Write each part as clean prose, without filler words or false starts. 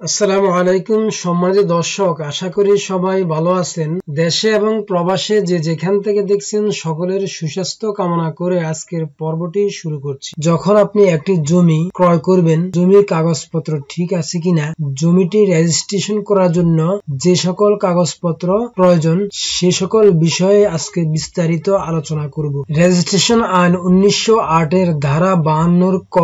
আসসালামু আলাইকুম সম্মানিত দর্শক, আশা করি সবাই ভালো আছেন। দেশে এবং প্রবাসে যে যেখান থেকে দেখছেন সকলের সুস্বাস্থ্য কামনা করে আজকের পর্বটি শুরু করছি। যখন আপনি একটি জমি ক্রয় করবেন, জমির কাগজপত্র ঠিক আছে কিনা, জমিটি রেজিস্ট্রেশন করার জন্য যে সকল কাগজপত্র প্রয়োজন সে সকল বিষয়ে আজকে বিস্তারিত আলোচনা করব। রেজিস্ট্রেশন আইন 1908 এর ধারা 52 ক,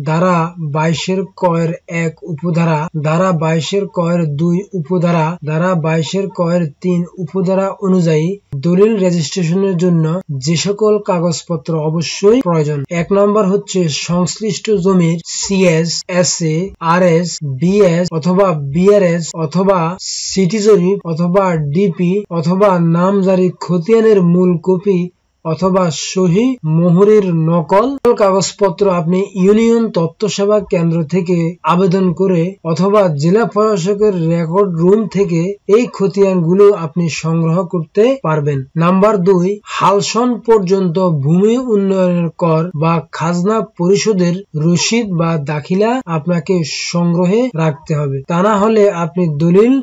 ধারা 22 এর ক এর 1 উপধারা, ধারা 22 এর ক এর 2 উপধারা, ধারা 22 এর ক এর 3 উপধারা অনুযায়ী দলিল রেজিস্ট্রেশনের জন্য যে সকল কাগজপত্র অবশ্যই প্রয়োজন। 1 নম্বর হচ্ছে সংশ্লিষ্ট জমির সিএস, এসএ, আরএস, বিএস অথবা বিআরএস অথবা সিটি জরিপ অথবা ডিপি অথবা নামজারি খতিয়ানের মূল কপি অথবা সহি মোহরের নকল। কাগজপত্র আপনি ইউনিয়ন তথ্য সেবা কেন্দ্র থেকে আবেদন করে অথবা জেলা প্রশাসকের রেকর্ড রুম থেকে এই খতিয়ানগুলো আপনি সংগ্রহ করতে পারবেন। নাম্বার 2, হালসন পর্যন্ত ভূমি উন্নয়নের কর বা খাজনা পরিশোধের রসিদ বা দাখিলা আপনাকে সংগ্রহে রাখতে হবে, তা না হলে আপনি দলিল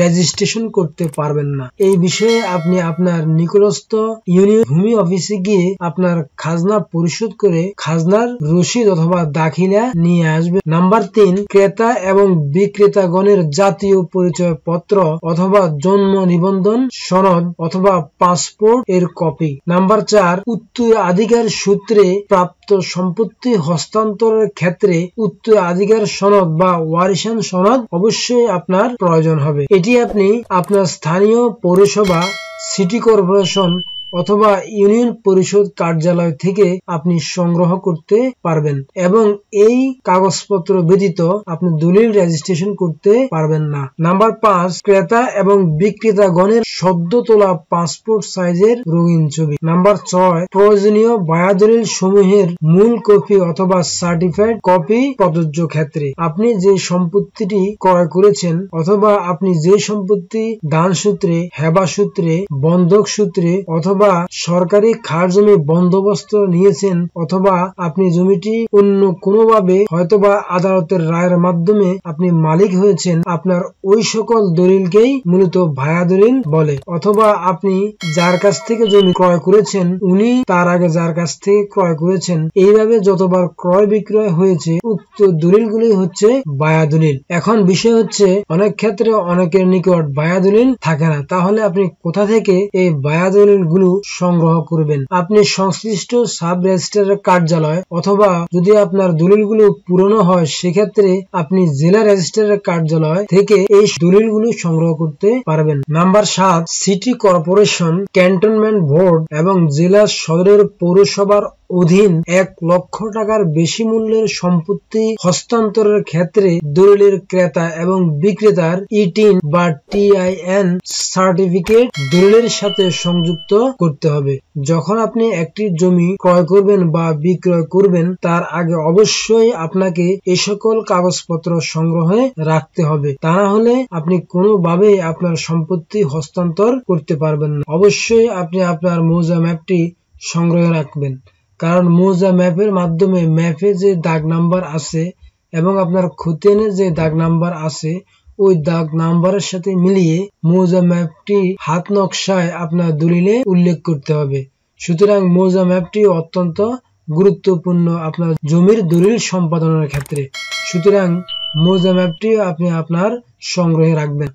রেজিস্ট্রেশন করতে পারবেন না। এই বিষয়ে আপনি আপনার নিকটস্থ ইউনিয়ন ভূমি অফিসে গিয়ে আপনার খাজনা পরিশোধ করে খাজনার রসিদ অথবা দাখিলা নিয়ে আসবে। নাম্বার 3, ক্রেতা এবং বিক্রেতাগণের জাতীয় পরিচয় পত্র অথবা জন্ম নিবন্ধন সনদ অথবা পাসপোর্ট এর কপি। নাম্বার 4, উত্তরাধিকার সূত্রে প্রাপ্ত সম্পত্তি হস্তান্তরের ক্ষেত্রে উত্তরাধিকার সনদ বা ওয়ারিশান সনদ অবশ্যই আপনার প্রয়োজন হবে। এটি আপনি আপনার স্থানীয় পৌরসভা, সিটি কর্পোরেশন অথবা ইউনিয়ন পরিষদ কার্যালয় থেকে আপনি সংগ্রহ করতে পারবেন এবং এই কাগজপত্র ব্যতীত আপনি দলিল রেজিস্ট্রেশন করতে পারবেন না। নাম্বার 5, ক্রেতা এবং বিক্রেতাগণের সদ্য তোলা পাসপোর্ট সাইজের রঙিন ছবি। নাম্বার 6, প্রয়োজনীয় বায়াদলিল সমূহের মূল কপি অথবা সার্টিফাইড কপি প্রযোজ্য ক্ষেত্রে। আপনি যে সম্পত্তিটি ক্রয় করেছেন অথবা আপনি যে সম্পত্তি দান সূত্রে, হেবা সূত্রে, বন্ধক সূত্রে অথবা সরকারি খাস জমি বন্দোবস্ত নিয়েছেন অথবা আপনি জমিটি অন্য কোনোভাবে হয়তোবা আদালতের রায়ের মাধ্যমে আপনি মালিক হয়েছেন, আপনার ওই সকল দলিলকেই মূলত ভায়া দলিল বলে। অথবা আপনি যার কাছ থেকে জমি ক্রয় করেছেন উনি তার আগে যার কাছ থেকে ক্রয় করেছেন, এইভাবে যতবার ক্রয় বিক্রয় হয়েছে উক্ত দলিলগুলি হচ্ছে ভায়া দলিল। এখন বিষয় হচ্ছে অনেক ক্ষেত্রে অনেকের নিকট ভায়া দলিল থাকে না, তাহলে আপনি কোথা থেকে এই ভায়া দলিল গুলো সংগ্রহ করবেন? আপনি সংশ্লিষ্ট সাব রেজিস্ট্রারের কার্যালয় অথবা যদি আপনার দলিলগুলো পুরনো হয় সেক্ষেত্রে আপনি জেলা রেজিস্ট্রারের কার্যালয় থেকে এই দলিলগুলো সংগ্রহ করতে পারবেন। Number 7, city corporation, cantonment board এবং জেলা সদরের পৌরসভার অধীন 1 লক্ষ টাকার বেশি মূল্যের সম্পত্তি হস্তান্তরের ক্ষেত্রে দলিলের ক্রেতা এবং বিক্রেতার ইটিন বা টিআইএন সার্টিফিকেট দলিলের সাথে সংযুক্ত করতে হবে। যখন আপনি একটি জমি ক্রয় করবেন বা বিক্রয় করবেন তার আগে অবশ্যই আপনাকে এই সকল কাগজপত্র সংগ্রহে রাখতে হবে, তা না হলে আপনি কোনোভাবে আপনার সম্পত্তি হস্তান্তর করতে পারবেন না। অবশ্যই আপনি আপনার মৌজা ম্যাপটি সংগ্রহে রাখবেন, কারণ মৌজা ম্যাপের মাধ্যমে ম্যাপে যে দাগ নাম্বার আছে এবং আপনার খতিয়ানের যে দাগ নাম্বার আছে ওই দাগ নাম্বারের সাথে মিলিয়ে মৌজা ম্যাপটি হাত নকশায় আপনার দলিলে উল্লেখ করতে হবে। সুতরাং মৌজা ম্যাপটি অত্যন্ত গুরুত্বপূর্ণ আপনার জমির দলিল সম্পাদনের ক্ষেত্রে। সুতরাং মৌজা ম্যাপটি আপনি আপনার সংগ্রহে রাখবেন।